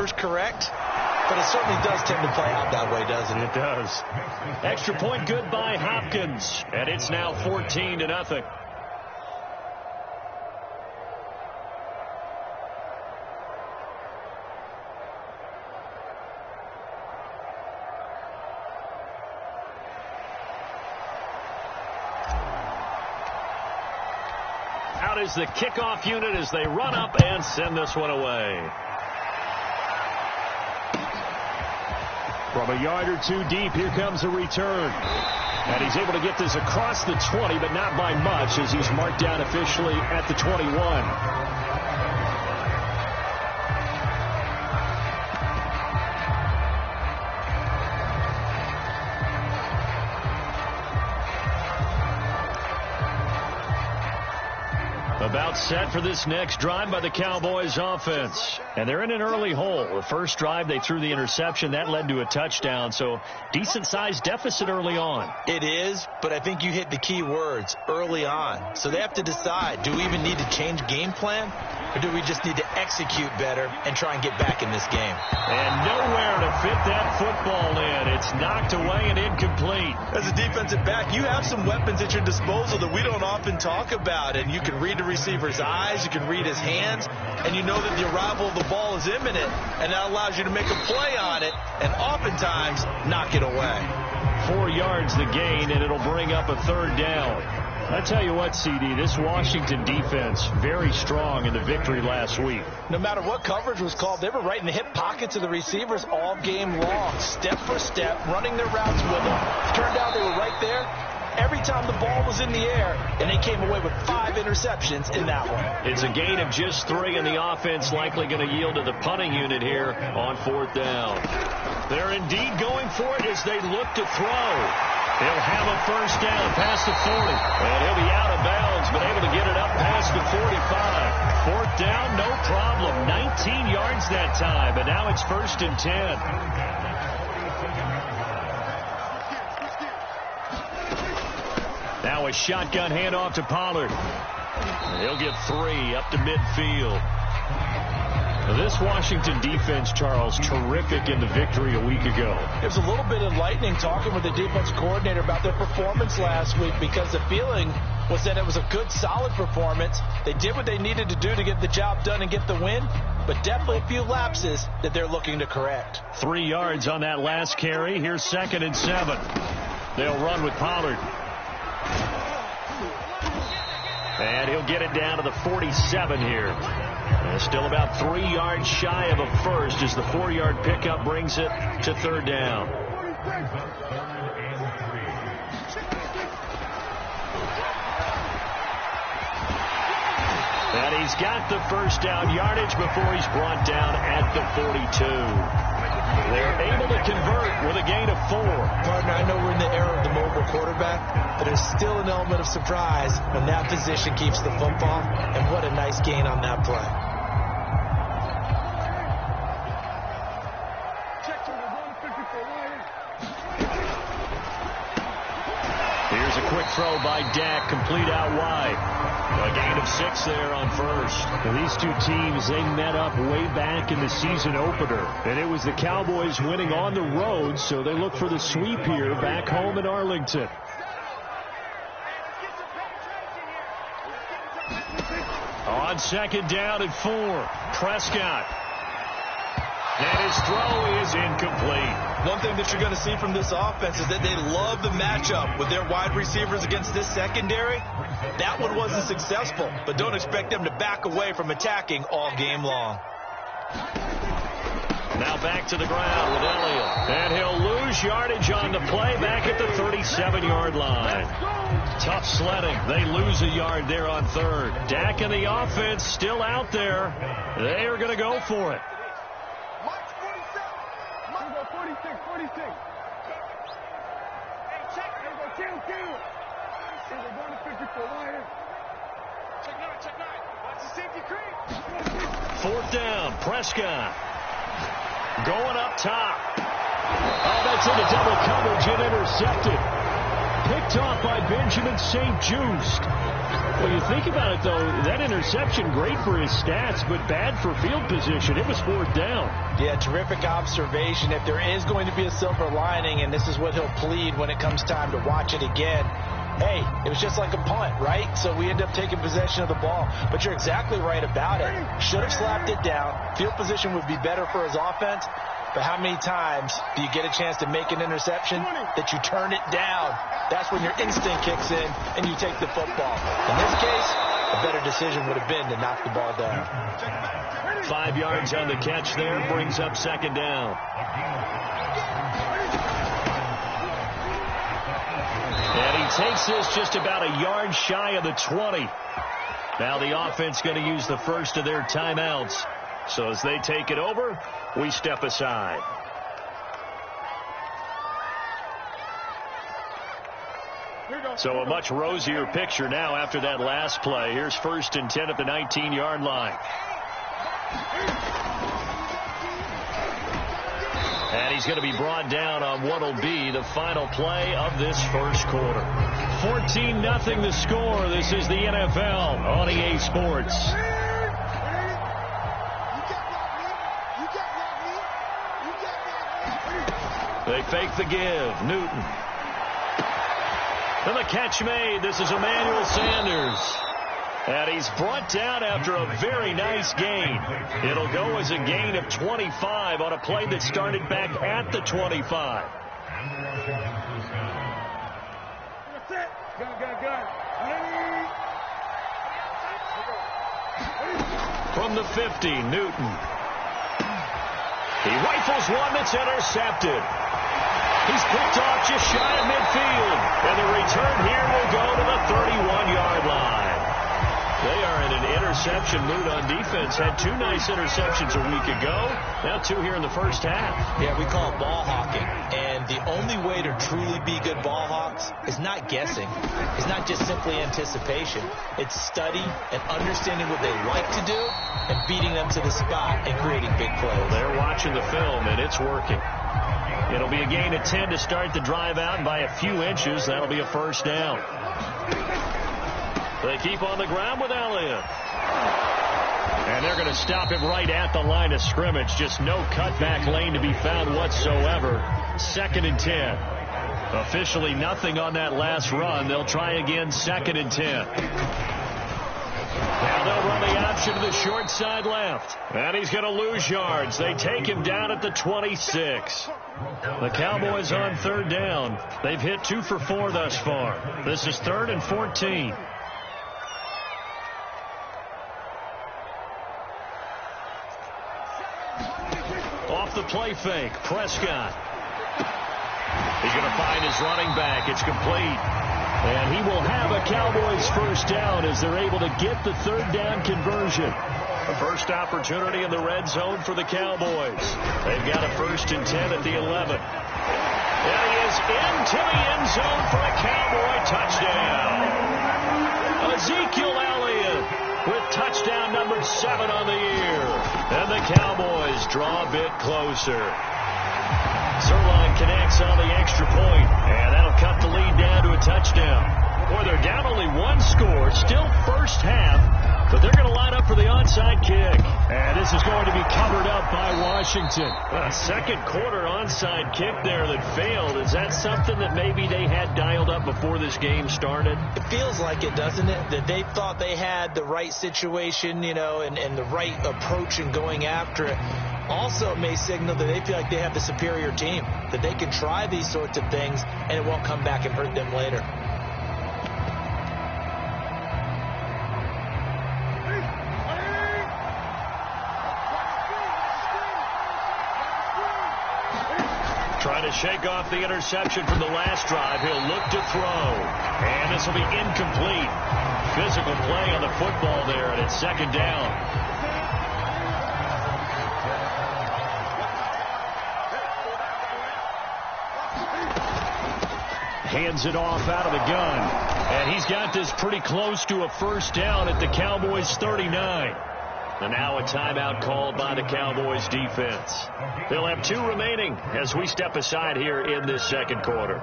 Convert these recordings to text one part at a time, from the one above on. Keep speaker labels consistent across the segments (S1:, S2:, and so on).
S1: receivers correct, but it certainly does tend to play out that way, doesn't it?
S2: It does. Extra point good by Hopkins, and it's now 14-0. Out is the kickoff unit as they run up and send this one away. From a yard or two deep, here comes a return. And he's able to get this across the 20, but not by much, as he's marked down officially at the 21. About set for this next drive by the Cowboys offense. And they're in an early hole. The first drive, they threw the interception. That led to a touchdown. So decent-sized deficit early on.
S1: It is, but I think you hit the key words, early on. So they have to decide, do we even need to change game plan? Or do we just need to execute better and try and get back in this game?
S2: And nowhere to fit that football in. It's knocked away and incomplete.
S1: As a defensive back, you have some weapons at your disposal that we don't often talk about. And you can read the receiver's eyes, you can read his hands, and you know that the arrival of the ball is imminent. And that allows you to make a play on it and oftentimes knock it away.
S2: 4 yards the gain, and it'll bring up a third down. I tell you what, CD, this Washington defense, very strong in the victory last week.
S1: No matter what coverage was called, they were right in the hip pockets of the receivers all game long, step for step, running their routes with them. Turned out they were right there every time the ball was in the air, and they came away with 5 interceptions in that one.
S2: It's a gain of just 3, and the offense likely going to yield to the punting unit here on 4th down. They're indeed going for it as they look to throw. He'll have a first down past the 40. And he'll be out of bounds, but able to get it up past the 45. 4th down, no problem. 19 yards that time, and now it's 1st and 10. Now a shotgun handoff to Pollard. He'll get 3 up to midfield. This Washington defense, Charles, terrific in the victory a week ago.
S1: It was a little bit enlightening talking with the defense coordinator about their performance last week, because the feeling was that it was a good, solid performance. They did what they needed to do to get the job done and get the win, but definitely a few lapses that they're looking to correct.
S2: 3 yards on that last carry. Here's 2nd and 7. They'll run with Pollard. And he'll get it down to the 47 here. Still about 3 yards shy of a first as the 4-yard pickup brings it to 3rd down. And he's got the first down yardage before he's brought down at the 42. They're able to convert with a gain of 4.
S1: Partner, I know we're in the era of the mobile quarterback, but there's still an element of surprise when that position keeps the football, and what a nice gain on that play.
S2: Here's a quick throw by Dak, complete out wide. A gain of 6 there on first.
S3: Now, these two teams, they met up way back in the season opener. And it was the Cowboys winning on the road, so they look for the sweep here back home in Arlington.
S2: On 2nd down and 4, Prescott. And his throw is incomplete.
S1: One thing that you're going to see from this offense is that they love the matchup with their wide receivers against this secondary. That one wasn't successful, but don't expect them to back away from attacking all game long.
S2: Now back to the ground with Elliott. And he'll lose yardage on the play back at the 37-yard line. Tough sledding. They lose a yard there on 3rd. Dak and the offense still out there. They are going to go for it.
S4: 46. Hey, check. Here we go, 2. Here we go, 54 wide. Check 9. Watch the safety creep.
S2: 4th down, Prescott. Going up top. Oh, that's into double coverage and intercepted. Picked off by Benjamin St. Just.
S3: Well, you think about it, though, that interception, great for his stats, but bad for field position. It was 4th down.
S1: Yeah, terrific observation. If there is going to be a silver lining, and this is what he'll plead when it comes time to watch it again, hey, it was just like a punt, right? So we end up taking possession of the ball. But you're exactly right about it. Should have slapped it down. Field position would be better for his offense. But how many times do you get a chance to make an interception that you turn it down? That's when your instinct kicks in and you take the football. In this case, a better decision would have been to knock the ball down.
S2: 5 yards on the catch there, brings up 2nd down. And he takes this just about a yard shy of the 20. Now the offense going to use the first of their timeouts. So as they take it over, we step aside. So a much rosier picture now after that last play. Here's 1st and 10 at the 19-yard line. And he's going to be brought down on what will be the final play of this first quarter. 14-0 the score. This is the NFL on EA Sports. They fake the give. Newton. And the catch made. This is Emmanuel Sanders. And he's brought down after a very nice gain. It'll go as a gain of 25 on a play that started back at the 25. From the 50, Newton. He rifles one that's intercepted. He's picked off just shy of midfield. And the return here will go to the 31-yard line. They are in an interception mood on defense. Had 2 nice interceptions a week ago. Now 2 here in the first half.
S1: Yeah, we call it ball hawking. And the only way to truly be good ball hawks is not guessing. It's not just simply anticipation. It's study and understanding what they like to do and beating them to the spot and creating big plays.
S2: They're watching the film, and it's working. It'll be a gain of 10 to start the drive out, and by a few inches, that'll be a 1st down. They keep on the ground with Elliott. And they're going to stop him right at the line of scrimmage. Just no cutback lane to be found whatsoever. 2nd and 10. Officially nothing on that last run. They'll try again, 2nd and 10. Now they'll run the option to the short side left. And he's going to lose yards. They take him down at the 26. The Cowboys on 3rd down. They've hit 2 for 4 thus far. This is 3rd and 14. Off the play fake, Prescott. He's going to find his running back. It's complete. And he will have a Cowboys 1st down as they're able to get the 3rd down conversion. The first opportunity in the red zone for the Cowboys. They've got a 1st and 10 at the 11. And he is into the end zone for a Cowboy touchdown. Ezekiel Elliott with touchdown number 7 on the year. And the Cowboys draw a bit closer. Zerline connects on the extra point, and that'll cut the lead down to a touchdown. Boy, they're down only 1 score, still first half, but they're going to line up for the onside kick. And this is going to be covered up by Washington. A second quarter onside kick there that failed. Is that something that maybe they had dialed up before this game started?
S1: It feels like it, doesn't it? That they thought they had the right situation, you know, and the right approach in going after it. Also, it may signal that they feel like they have the superior team, that they can try these sorts of things and it won't come back and hurt them later.
S2: Trying to shake off the interception from the last drive. He'll look to throw. And this will be incomplete. Physical play on the football there, and it's 2nd down. Hands it off out of the gun. And he's got this pretty close to a 1st down at the Cowboys 39. And now a timeout called by the Cowboys defense. They'll have 2 remaining as we step aside here in this second quarter.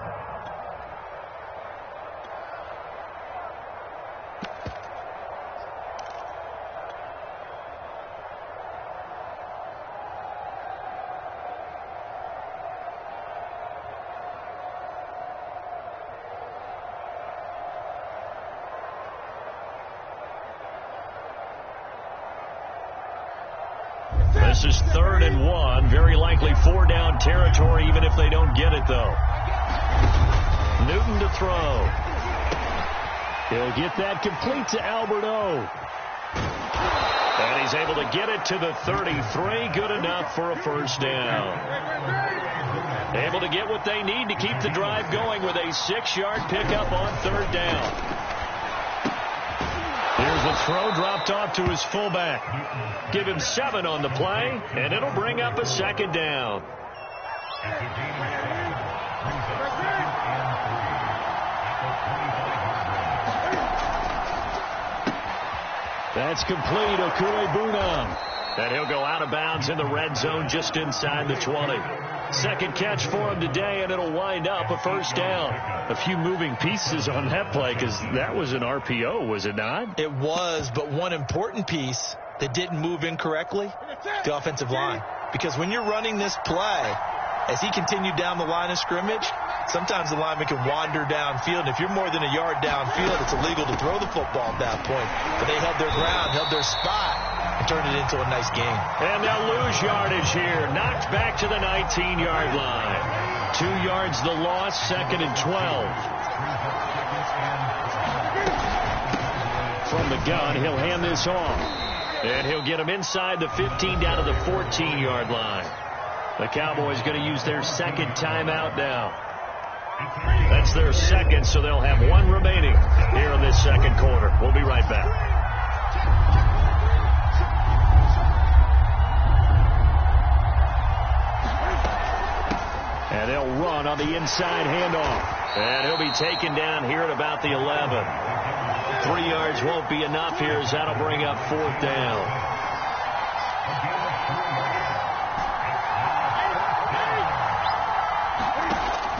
S2: This is 3rd and 1. Very likely 4-down territory, even if they don't get it, though. Newton to throw.
S3: He'll get that complete to Alberto.
S2: And he's able to get it to the 33. Good enough for a first down. Able to get what they need to keep the drive going with a 6-yard pickup on 3rd down. Here's the throw dropped off to his fullback. Give him 7 on the play, and it'll bring up a 2nd down.
S3: That's complete, Okuebunam.
S2: And he'll go out of bounds in the red zone just inside the 20. Second catch for him today, and it'll wind up a first down.
S3: A few moving pieces on that play because that was an RPO, was it not?
S1: It was, but one important piece that didn't move incorrectly, the offensive line. Because when you're running this play, as he continued down the line of scrimmage, sometimes the lineman can wander downfield. And if you're more than a yard downfield, it's illegal to throw the football at that point. But they held their ground, held their spot, and turned it into a nice game.
S2: And they'll lose yardage here. Knocked back to the 19-yard line. 2 yards the loss, 2nd and 12.
S3: From the gun, he'll hand this off.
S2: And he'll get him inside the 15 down to the 14-yard line. The Cowboys going to use their 2nd timeout now. That's their 2nd, so they'll have 1 remaining here in this 2nd quarter. We'll be right back.
S3: And they'll run on the inside handoff.
S2: And he'll be taken down here at about the 11. 3 yards won't be enough here as that'll bring up 4th down.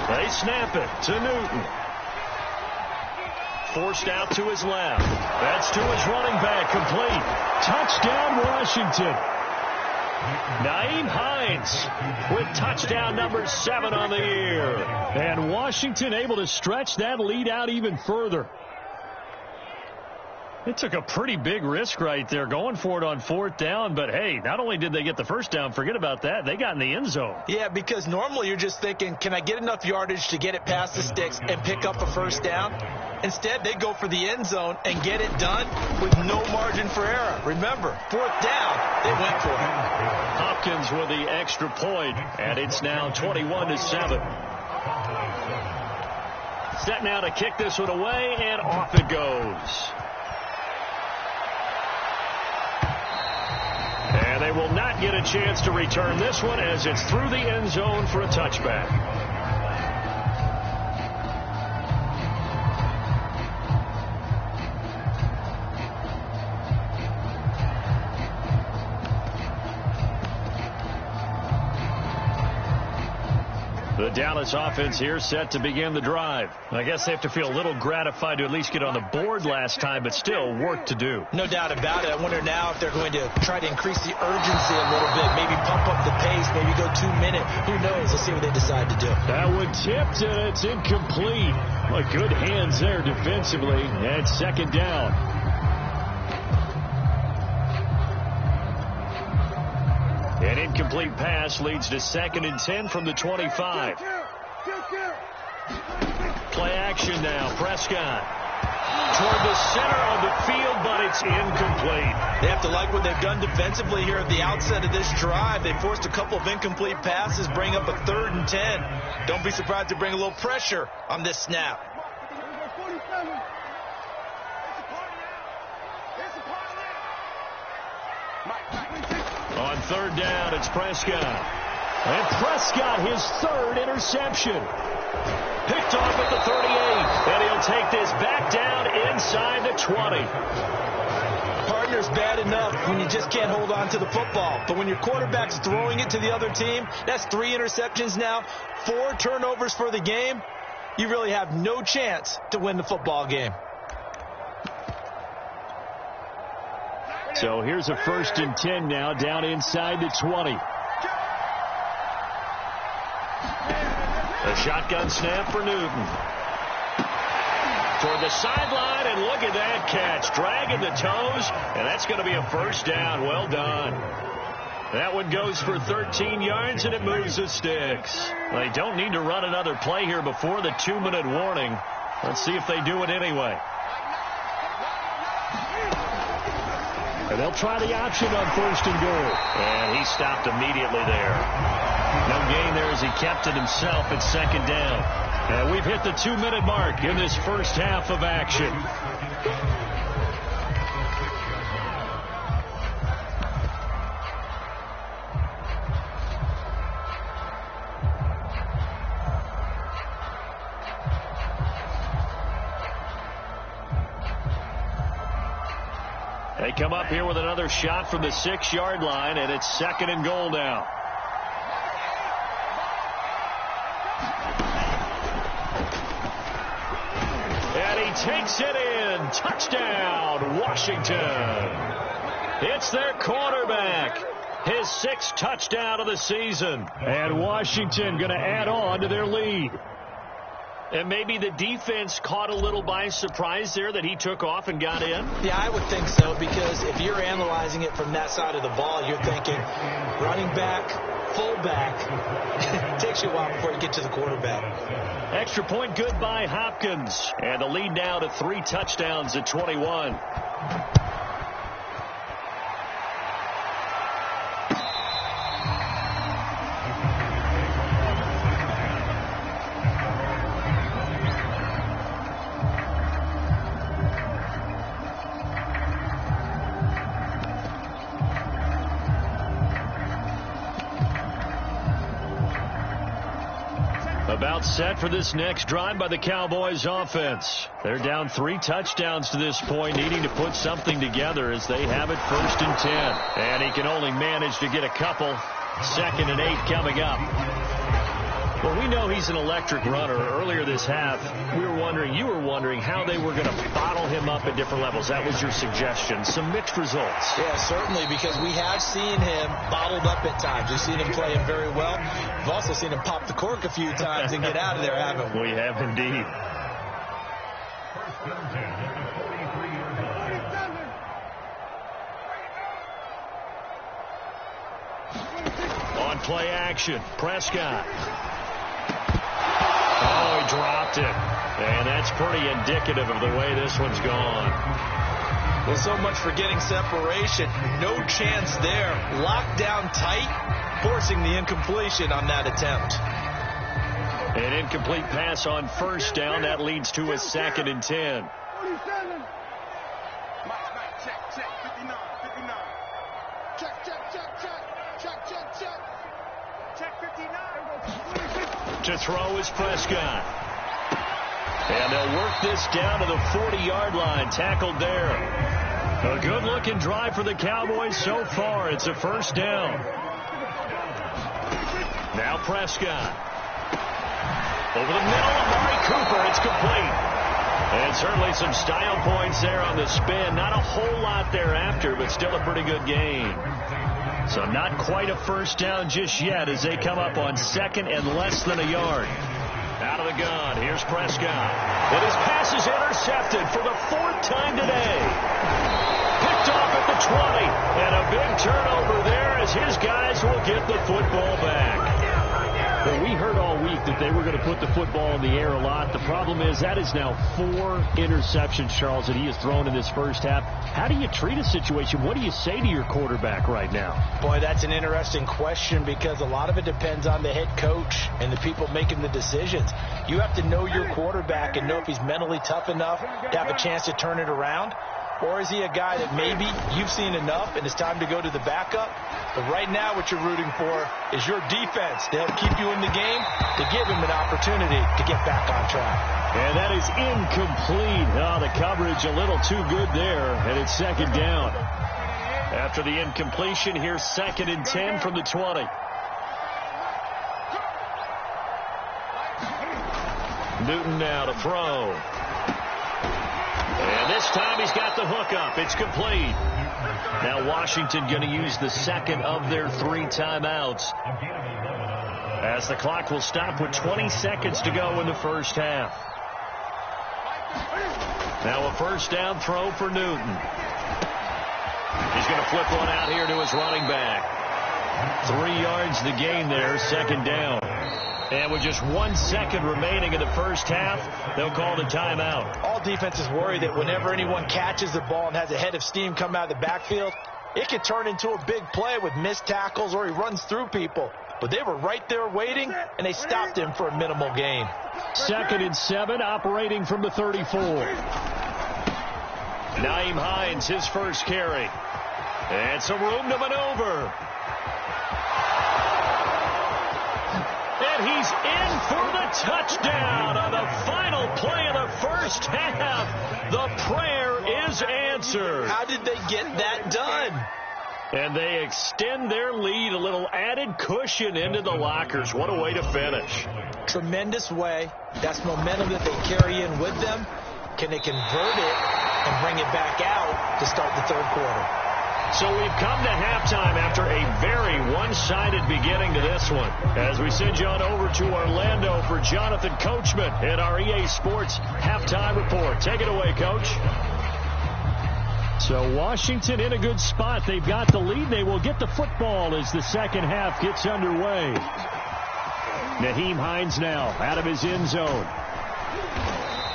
S2: They snap it to Newton. Forced out to his left. That's to his running back, complete.
S3: Touchdown, Washington.
S2: Nyheim Hines with touchdown number 7 on the year.
S3: And Washington able to stretch that lead out even further. It took a pretty big risk right there going for it on 4th down. But, hey, not only did they get the first down, forget about that, they got in the end zone.
S1: Yeah, because normally you're just thinking, can I get enough yardage to get it past the sticks and pick up a first down? Instead, they go for the end zone and get it done with no margin for error. Remember, 4th down, they went for it.
S2: Hopkins with the extra point, and it's now 21-7. Set now to kick this one away, and off it goes. And they will not get a chance to return this one as it's through the end zone for a touchback. The Dallas offense here set to begin the drive. I guess they have to feel a little gratified to at least get on the board last time, but still work to do.
S1: No doubt about it. I wonder now if they're going to try to increase the urgency a little bit, maybe pump up the pace, maybe go 2-minute. Who knows? Let's see what they decide to do.
S3: That one tipped, and it's incomplete. Well, good hands there defensively. And 2nd down.
S2: An incomplete pass leads to 2nd and 10 from the 25. Play action now. Prescott toward the center of the field, but it's incomplete.
S1: They have to like what they've done defensively here at the outset of this drive. They forced a couple of incomplete passes, bring up a 3rd and 10. Don't be surprised to bring a little pressure on this snap.
S2: On 3rd down, it's Prescott.
S3: And Prescott, his 3rd interception.
S2: Picked off at the 38, and he'll take this back down inside the 20.
S1: Partner's bad enough when you just can't hold on to the football. But when your quarterback's throwing it to the other team, that's 3 interceptions now, 4 turnovers for the game. You really have no chance to win the football game.
S3: So here's a 1st and 10 now down inside the 20.
S2: A shotgun snap for Newton. Toward the sideline, and look at that catch. Dragging the toes, and that's going to be a first down. Well done. That one goes for 13 yards, and it moves the sticks. They don't need to run another play here before the 2-minute warning. Let's see if they do it anyway.
S3: And they'll try the option on 1st and goal.
S2: And he stopped immediately there. No gain there as he kept it himself at 2nd down.
S3: And we've hit the 2-minute mark in this first half of action.
S2: They come up here with another shot from the 6-yard line, and it's 2nd and goal now. And he takes it in. Touchdown, Washington. It's their quarterback. His 6th touchdown of the season.
S3: And Washington going to add on to their lead.
S2: And maybe the defense caught a little by surprise there that he took off and got in?
S1: Yeah, I would think so, because if you're analyzing it from that side of the ball, you're thinking running back, fullback. It takes you a while before you get to the quarterback.
S2: Extra point good by Hopkins. And the lead now to 3 touchdowns at 21. About set for this next drive by the Cowboys offense. They're down 3 touchdowns to this point, needing to put something together as they have it 1st and 10. And he can only manage to get a couple. 2nd and 8 coming up. Well, we know he's an electric runner. Earlier this half, you were wondering how they were going to bottle him up at different levels. That was your suggestion. Some mixed results.
S1: Yeah, certainly, because we have seen him bottled up at times. We've seen him playing very well. We've also seen him pop the cork a few times and get out of there, haven't we?
S2: We have indeed. On play action, Prescott. Oh, he dropped it. And that's pretty indicative of the way this one's gone.
S1: Well, so much for getting separation. No chance there. Locked down tight, forcing the incompletion on that attempt.
S2: An incomplete pass on 1st down. That leads to a 2nd and 10. To throw is Prescott. And they'll work this down to the 40-yard line. Tackled there. A good-looking drive for the Cowboys so far. It's a 1st down. Now Prescott. Over the middle, Amari Cooper. It's complete. And certainly some style points there on the spin. Not a whole lot thereafter, but still a pretty good gain. So not quite a 1st down just yet as they come up on 2nd and less than a yard. Out of the gun, here's Prescott. But his pass is intercepted for the 4th time today. Picked off at the 20. And a big turnover there as his guys will get the football back.
S3: Well, we heard all week that they were going to put the football in the air a lot. The problem is that is now 4 interceptions, Charles, that he has thrown in this first half. How do you treat a situation? What do you say to your quarterback right now?
S1: Boy, that's an interesting question, because a lot of it depends on the head coach and the people making the decisions. You have to know your quarterback and know if he's mentally tough enough to have a chance to turn it around. Or is he a guy that maybe you've seen enough and it's time to go to the backup? But right now what you're rooting for is your defense to help keep you in the game, to give him an opportunity to get back on track.
S3: And that is incomplete. Oh, the coverage a little too good there, and it's 2nd down.
S2: After the incompletion, here's 2nd and 10 from the 20. Newton now to throw. And this time he's got the hook up. It's complete. Now Washington going to use the 2nd of their 3 timeouts, as the clock will stop with 20 seconds to go in the first half. Now a 1st down throw for Newton. He's going to flip one out here to his running back. 3 yards the gain there, second down. And with just 1 second remaining in the first half, they'll call the timeout.
S1: All defenses worry that whenever anyone catches the ball and has a head of steam come out of the backfield, it could turn into a big play with missed tackles or he runs through people. But they were right there waiting, and they stopped him for a minimal gain.
S3: 2nd and 7, operating from the 34.
S2: Nyheim Hines, his first carry. And some room to maneuver. And he's in for the touchdown on the final play of the first half. The prayer is answered.
S1: How did they get that done?
S2: And they extend their lead, a little added cushion into the lockers. What a way to finish.
S1: Tremendous way. That's momentum that they carry in with them. Can they convert it and bring it back out to start the third quarter?
S2: So we've come to halftime after a very one-sided beginning to this one. As we send you on over to Orlando for Jonathan Coachman at our EA Sports Halftime Report. Take it away, Coach.
S3: So Washington in a good spot. They've got the lead. They will get the football as the second half gets underway. Nyheim Hines now out of his end zone.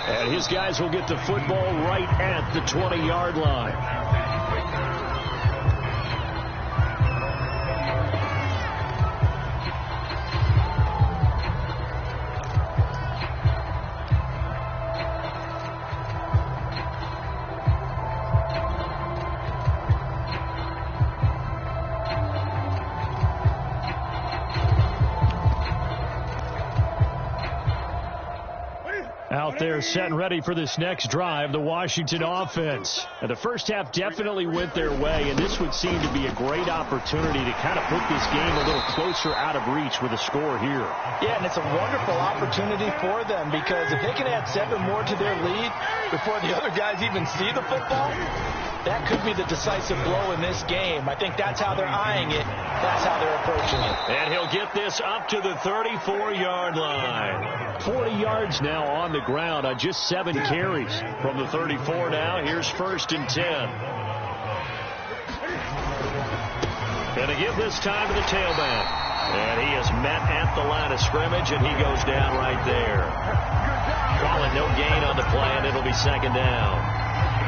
S3: And his guys will get the football right at the 20-yard line. Out there set and ready for this next drive, the Washington offense. And the first half definitely went their way, and this would seem to be a great opportunity to kind of put this game a little closer out of reach with a score here.
S1: Yeah, and it's a wonderful opportunity for them because if they can add 7 more to their lead before the other guys even see the football, that could be the decisive blow in this game. I think that's how they're eyeing it. That's how they're approaching it.
S2: And he'll get this up to the 34-yard line.
S3: 40 yards now on the ground on just 7 carries.
S2: From the 34 now, here's 1st and 10. Going to give this time to the tailback. And he is met at the line of scrimmage, and he goes down right there. Calling no gain on the play, and it'll be 2nd down.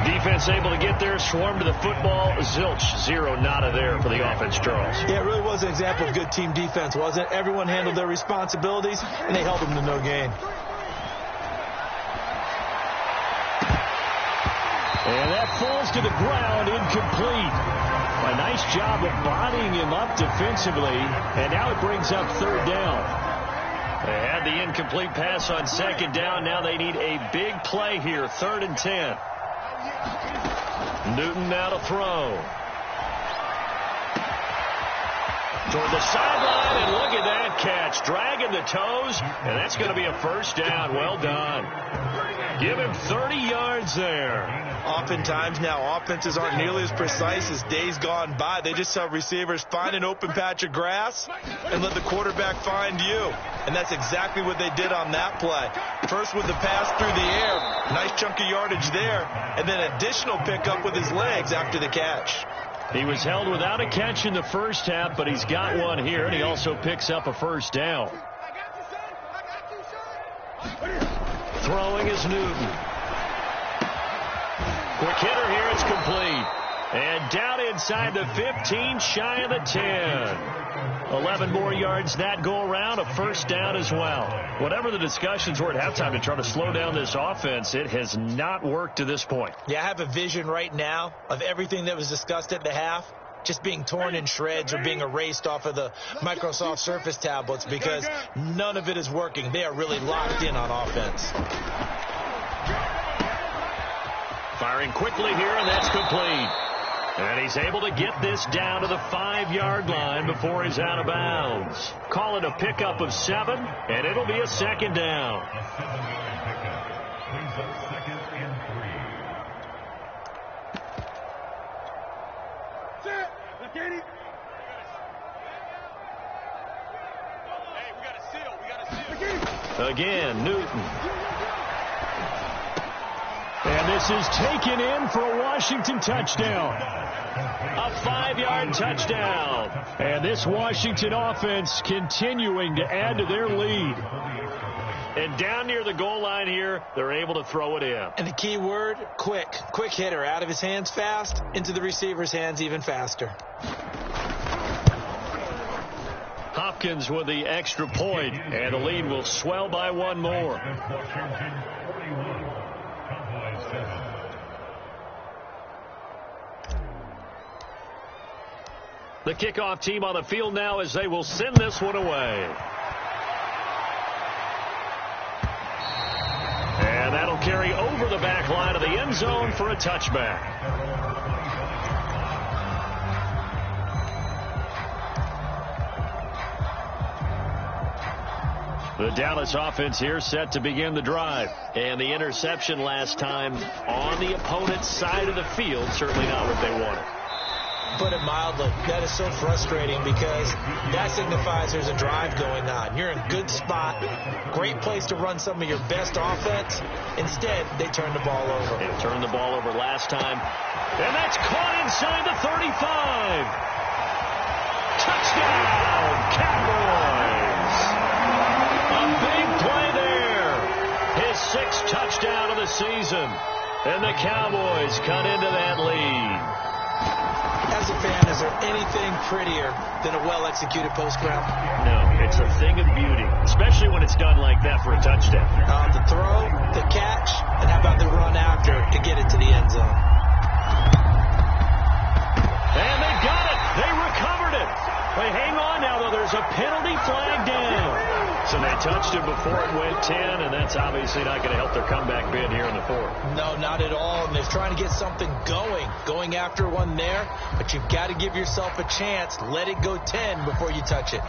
S2: Defense able to get there, swarm to the football. Zilch, 0 nada there for the offense, Charles.
S1: Yeah, it really was an example of good team defense, wasn't it? Everyone handled their responsibilities, and they held them to no gain.
S3: And that falls to the ground, incomplete. A nice job of bodying him up defensively, and now it brings up 3rd down.
S2: They had the incomplete pass on 2nd down. Now they need a big play here, 3rd and 10. Newton now to throw. Toward the sideline, and look at that catch. Dragging the toes, and that's going to be a 1st down. Well done. Give him 30 yards there.
S1: Oftentimes now, offenses aren't nearly as precise as days gone by. They just tell receivers, find an open patch of grass and let the quarterback find you. And that's exactly what they did on that play. First with the pass through the air, nice chunk of yardage there, and then additional pickup with his legs after the catch.
S3: He was held without a catch in the first half, but he's got one here, and he also picks up a 1st down.
S2: Throwing is Newton. Quick hitter here, it's complete. And down inside the 15, shy of the 10. 11 more yards that go around, a 1st down as well. Whatever the discussions were at halftime to try to slow down this offense, it has not worked to this point.
S1: Yeah, I have a vision right now of everything that was discussed at the half just being torn in shreds or being erased off of the Microsoft Surface tablets because none of it is working. They are really locked in on offense.
S2: Firing quickly here, and that's complete. And he's able to get this down to the 5-yard line before he's out of bounds. Call it a pickup of 7, and it'll be a 2nd down. Again, Newton.
S3: And this is taken in for a Washington touchdown. A 5-yard touchdown. And this Washington offense continuing to add to their lead.
S2: And down near the goal line here, they're able to throw it in.
S1: And the key word, quick. Quick hitter. Out of his hands fast, into the receiver's hands even faster.
S2: Hopkins with the extra point, and the lead will swell by one more. The kickoff team on the field now as they will send this one away. And that'll carry over the back line of the end zone for a touchback. The Dallas offense here set to begin the drive. And the interception last time on the opponent's side of the field, certainly not what they wanted.
S1: Put it mildly, that is so frustrating because that signifies there's a drive going on. You're in a good spot, great place to run some of your best offense. Instead, they turn the ball over.
S2: They turned the ball over last time. And that's caught inside the 35. Touchdown, Cowboys. A big play there. His 6th touchdown of the season. And the Cowboys cut into that lead.
S1: As a fan, is there anything prettier than a well-executed post route?
S2: No, it's a thing of beauty, especially when it's done like that for a touchdown.
S1: The throw, the catch, and how about the run after to get it to the end zone?
S2: And they got it. They recovered it. Wait, hang on now, though. There's a penalty flag down. So they touched it before it went 10, and that's obviously not going to help their comeback bid here in the 4th.
S1: No, not at all. And they're trying to get something going after one there. But you've got to give yourself a chance. Let it go 10 before you touch it.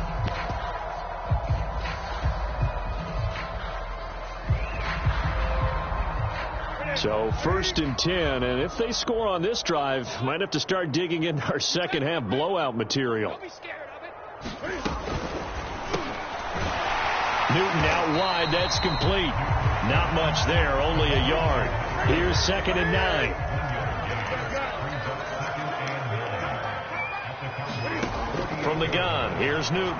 S3: So 1st and 10, and if they score on this drive, might have to start digging into our second half blowout material.
S4: Don't be scared of it.
S3: Newton out wide, that's complete. Not much there, only a yard. Here's 2nd and 9.
S2: From the gun, here's Newton.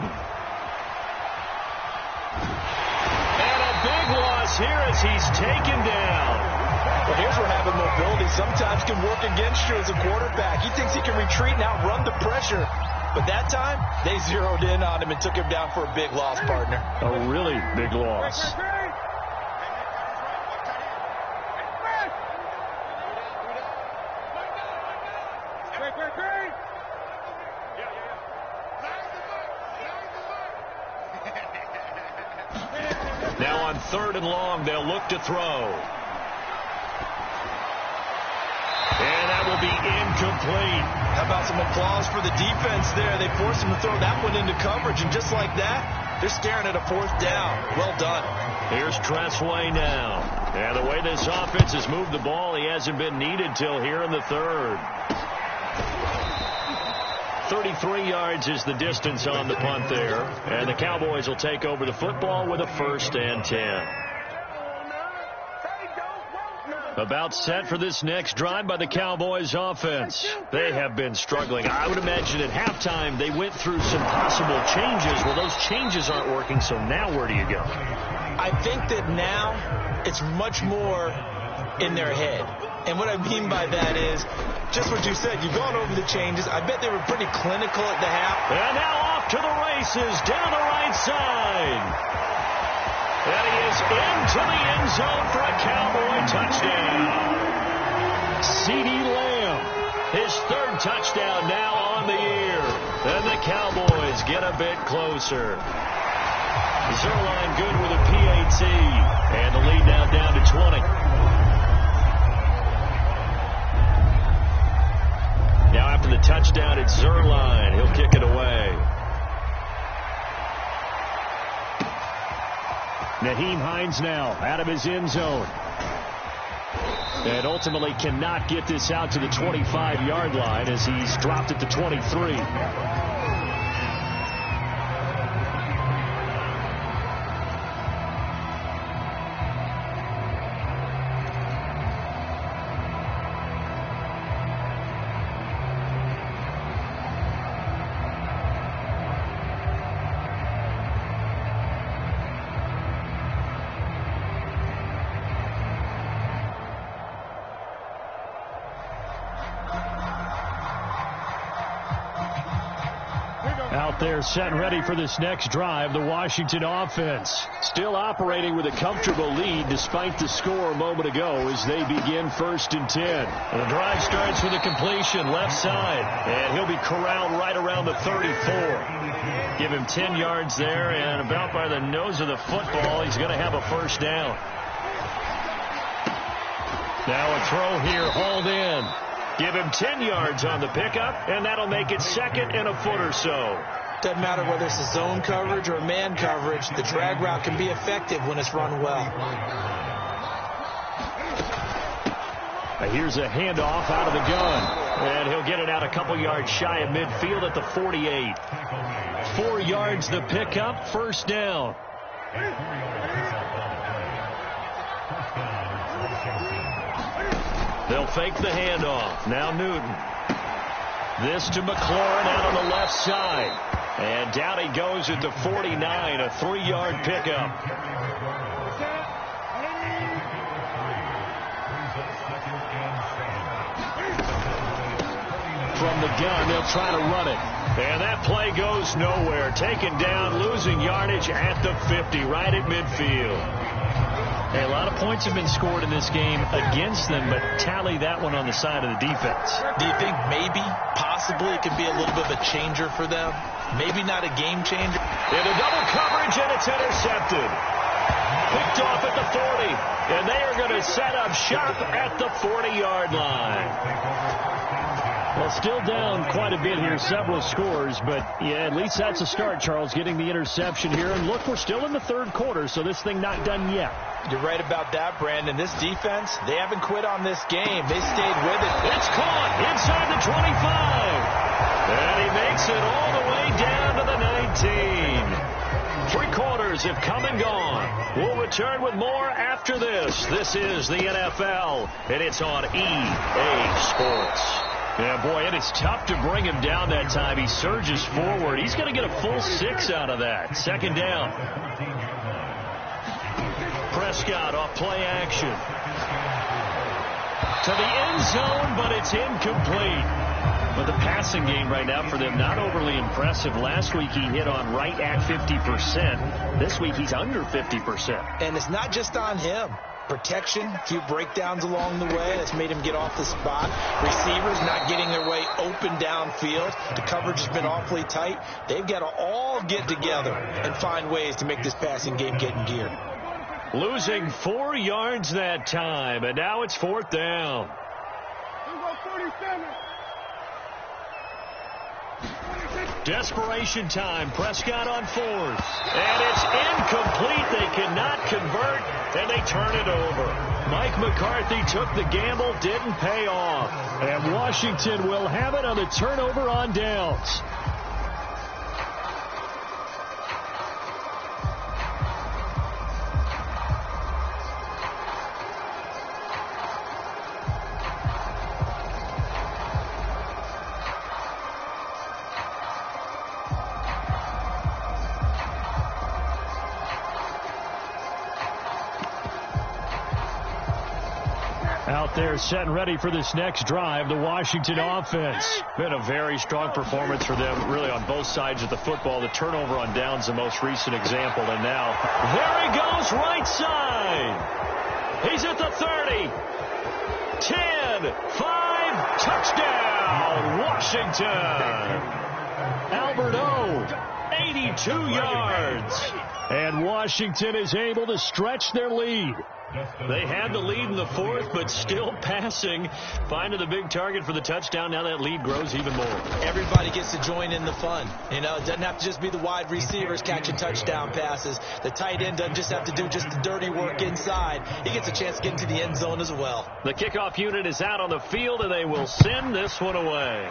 S2: And a big loss here as he's taken down.
S1: Well, here's where having mobility sometimes can work against you as a quarterback. He thinks he can retreat and outrun the pressure. But that time, they zeroed in on him and took him down for a big loss, partner.
S3: A really big loss.
S2: Now on 3rd and long, they'll look to throw. And that will be incomplete.
S1: How about some applause for the defense there? They forced him to throw that one into coverage, and just like that, they're staring at a 4th down. Well done.
S2: Here's Tressway now. And the way this offense has moved the ball, he hasn't been needed till here in the 3rd. 33 yards is the distance on the punt there. And the Cowboys will take over the football with a 1st and 10. About set for this next drive by the Cowboys offense. They have been struggling. I would imagine at halftime they went through some possible changes. Well, those changes aren't working, so now where do you go?
S1: I think that now it's much more in their head. And what I mean by that is just what you said. You've gone over the changes. I bet they were pretty clinical at the half.
S2: And now off to the races down the right side. And he is into the end zone for a Cowboy touchdown. CeeDee Lamb, his 3rd touchdown now on the year. And the Cowboys get a bit closer. Zerline good with a PAT. And the lead now down to 20. Now after the touchdown, it's Zerline. He'll kick it away.
S3: Nyheim Hines now out of his end zone. And ultimately cannot get this out to the 25-yard line as he's dropped it to 23. Out there set and ready for this next drive, the Washington offense.
S2: Still operating with a comfortable lead despite the score a moment ago as they begin 1st and 10.
S3: The drive starts with a completion left side,
S2: and he'll be corralled right around the 34.
S3: Give him 10 yards there, and about by the nose of the football, he's going to have a first down. Now a throw here, hauled in.
S2: Give him 10 yards on the pickup, and that'll make it 2nd and a foot or so.
S1: Doesn't matter whether it's a zone coverage or man coverage, the drag route can be effective when it's run well.
S3: Here's a handoff out of the gun, and he'll get it out a couple yards shy of midfield at the 48. 4 yards the pickup, first down.
S2: They'll fake the handoff. Now Newton.
S3: This to McLaurin out on the left side. And down he goes at the 49, a 3-yard pickup. From the gun, they'll try to run it.
S2: And that play goes nowhere. Taken down, losing yardage at the 50, right at midfield.
S3: Hey, a lot of points have been scored in this game against them, but tally that one on the side of the defense.
S1: Do you think maybe, possibly, it could be a little bit of a changer for them? Maybe not a game changer?
S2: Into double coverage, and it's intercepted. Picked off at the 40, and they are going to set up shop at the 40-yard line.
S3: Well, still down quite a bit here, several scores, but yeah, at least that's a start, Charles, getting the interception here. And look, we're still in the third quarter, so this thing not done yet.
S1: You're right about that, Brandon. This defense, they haven't quit on this game. They stayed with it.
S2: It's caught inside the 25. And he makes it all the way down to the 19. 3 quarters have come and gone. We'll return with more after this. This is the NFL, and it's on EA Sports.
S3: Yeah, boy, it is tough to bring him down that time. He surges forward. He's going to get a full 6 out of that. 2nd down. Prescott off play action. To the end zone, but it's incomplete. But the passing game right now for them, not overly impressive. Last week he hit on right at 50%. This week he's under 50%.
S1: And it's not just on him. Protection, a few breakdowns along the way. That's made him get off the spot. Receivers not getting their way open downfield. The coverage has been awfully tight. They've got to all get together and find ways to make this passing game get in gear.
S2: Losing 4 yards that time, and now it's 4th down.
S3: Desperation time. Prescott on 4th.
S2: And it's incomplete. They cannot convert, and they turn it over.
S3: Mike McCarthy took the gamble, didn't pay off. And Washington will have it on the turnover on downs. Out there set and ready for this next drive, the Washington offense.
S2: Been a very strong performance for them, really, on both sides of the football. The turnover on downs, the most recent example. And now,
S3: there he goes, right side. He's at the 30. 10, 5, touchdown, Washington. Albert O, 82 yards. And Washington is able to stretch their lead.
S2: They had the lead in the 4th, but still passing. Finding the big target for the touchdown. Now that lead grows even more.
S1: Everybody gets to join in the fun. You know, it doesn't have to just be the wide receivers catching touchdown passes. The tight end doesn't just have to do just the dirty work inside. He gets a chance to get into the end zone as well.
S2: The kickoff unit is out on the field, and they will send this one away.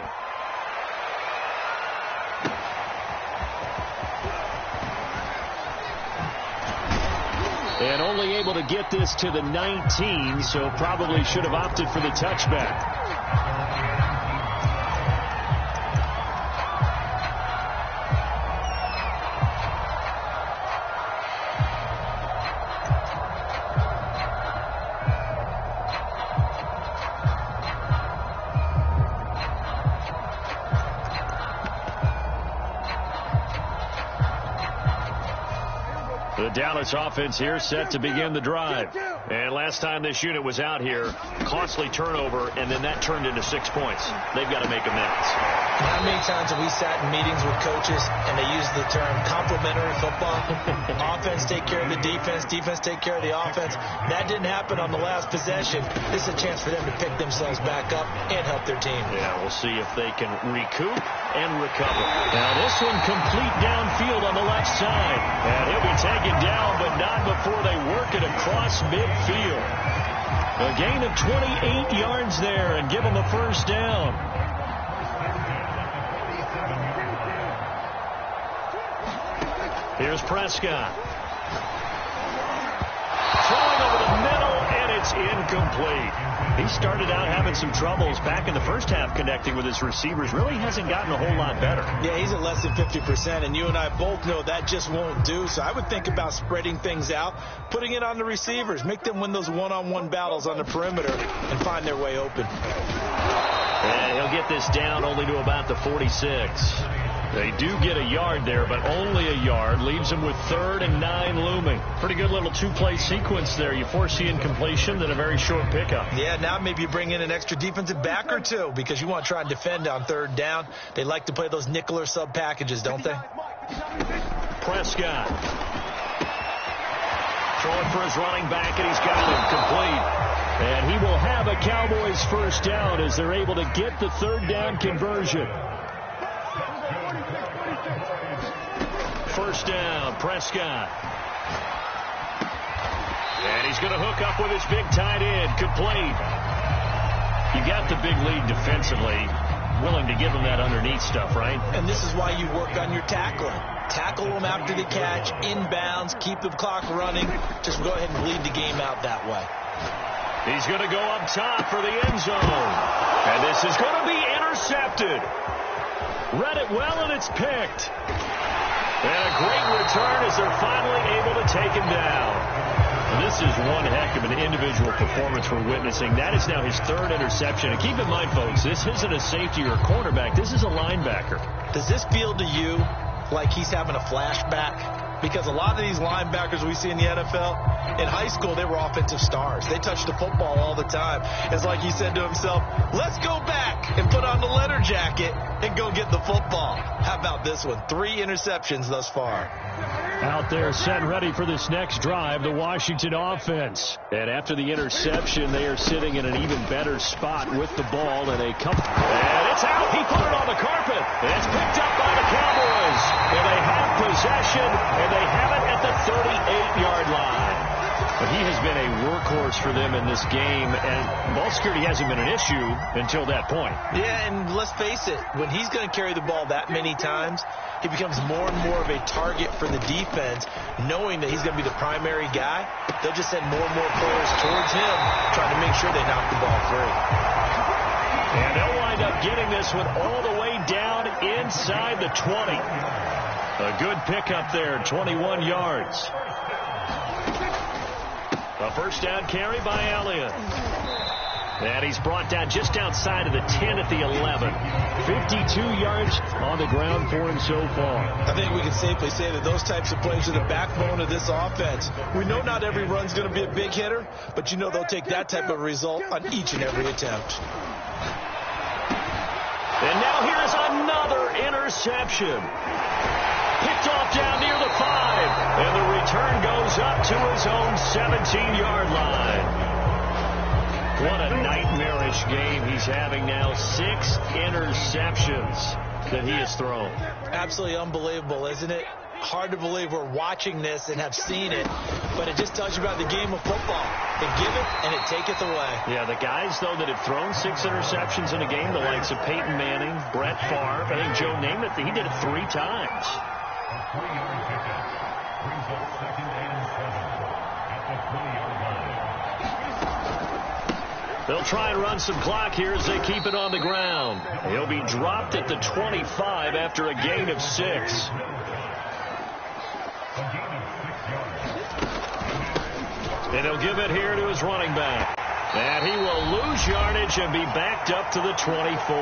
S3: And only able to get this to the 19, so probably should have opted for the touchback.
S2: The Dallas offense here set to begin the drive. And last time this unit was out here, costly turnover, and then that turned into 6 points. They've got to make amends.
S1: How many times have we sat in meetings with coaches and they use the term complementary football? Offense take care of the defense, defense take care of the offense. That didn't happen on the last possession. This is a chance for them to pick themselves back up and help their team.
S2: Yeah, we'll see if they can recoup and recover. Now this one complete downfield on the left side. And he'll be taken down, but not before they work it across midfield. A gain of 28 yards there and give them a first down. Here's Prescott. Throwing over the middle, and it's incomplete. He started out having some troubles back in the first half connecting with his receivers. Really hasn't gotten a whole lot better.
S1: Yeah, he's at less than 50%, and you and I both know that just won't do. So I would think about spreading things out, putting it on the receivers, make them win those one-on-one battles on the perimeter and find their way open.
S2: And he'll get this down only to about the 46. They do get a yard there, but only a yard. Leaves them with 3rd and 9 looming. Pretty good little two-play sequence there. You force the incompletion, then a very short pickup.
S1: Yeah, now maybe you bring in an extra defensive back or two because you want to try and defend on 3rd down. They like to play those nickel or sub packages, don't they?
S2: Prescott. Throwing for his running back, and he's got him complete. And he will have a Cowboys first down as they're able to get the 3rd down conversion. First down, Prescott. And he's going to hook up with his big tight end, complete. You got the big lead defensively. Willing to give him that underneath stuff, right?
S1: And this is why you work on your tackling. Tackle them after the catch, inbounds, keep the clock running. Just go ahead and bleed the game out that way.
S2: He's going to go up top for the end zone. And this is going to be intercepted. Read it well, and it's picked. And a great return as they're finally able to take him down. This is one heck of an individual performance we're witnessing. That is now his 3rd interception. And keep in mind, folks, this isn't a safety or a cornerback. This is a linebacker.
S1: Does this feel to you like he's having a flashback? Because a lot of these linebackers we see in the NFL, in high school, they were offensive stars. They touched the football all the time. It's like he said to himself, let's go back and put on the leather jacket and go get the football. How about this one? 3 interceptions thus far.
S3: Out there set ready for this next drive, the Washington offense.
S2: And after the interception, they are sitting in an even better spot with the ball. And it's out. He put it on the carpet. And it's picked up by the Cowboys. And they have possession, and they have it at the 38-yard line. But he has been a workhorse for them in this game, and ball security hasn't been an issue until that point.
S1: Yeah, and let's face it, when he's going to carry the ball that many times, he becomes more and more of a target for the defense, knowing that he's going to be the primary guy. They'll just send more and more players towards him, trying to make sure they knock the ball free.
S2: And they'll wind up getting this one all the way down inside the 20. A good pickup there, 21 yards. A first down carry by Elliott. And he's brought down just outside of the 10 at the 11. 52 yards on the ground for him so far.
S1: I think we can safely say that those types of plays are the backbone of this offense. We know not every run's going to be a big hitter, but you know they'll take that type of result on each and every attempt.
S2: And now here's another interception. Picked off down near the 5. And the return goes up to his own 17-yard line. What a nightmarish game he's having now. 6 interceptions that he has thrown.
S1: Absolutely unbelievable, isn't it? Hard to believe we're watching this and have seen it, but it just tells you about the game of football. They give it and it taketh away.
S2: Yeah, the guys, though, that have thrown 6 interceptions in a game, the likes of Peyton Manning, Brett Favre, I think Joe Namath, he did it 3 times. They'll try and run some clock here as they keep it on the ground. He'll be dropped at the 25 after a gain of 6. And he'll give it here to his running back. And he will lose yardage and be backed up to the 24.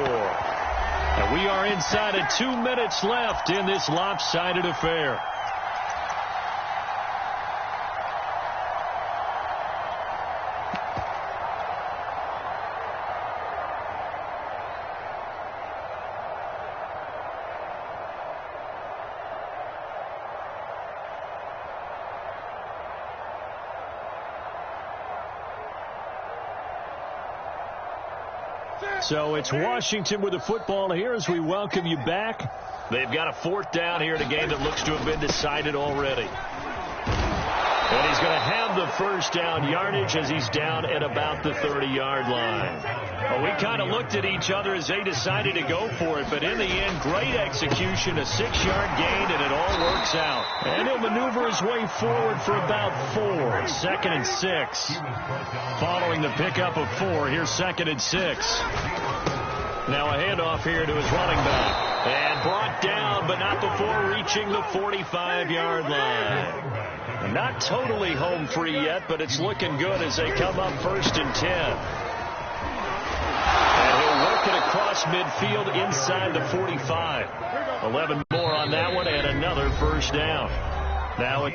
S2: And we are inside of 2 minutes left in this lopsided affair.
S3: So it's Washington with the football here as we welcome you back.
S2: They've got a 4th down here in a game that looks to have been decided already. And he's going to have the first down yardage as he's down at about the 30-yard line. Well, we kind of looked at each other as they decided to go for it, but in the end, great execution, a 6-yard gain, and it all works out.
S3: And he'll maneuver his way forward for about 4. 2nd and 6.
S2: Following the pickup of 4, here's 2nd and 6. Now a handoff here to his running back. And brought down, but not before reaching the 45-yard line. Not totally home free yet, but it's looking good as they come up 1st and 10. And he'll work it across midfield inside the 45. 11 more on that one and another first down. Now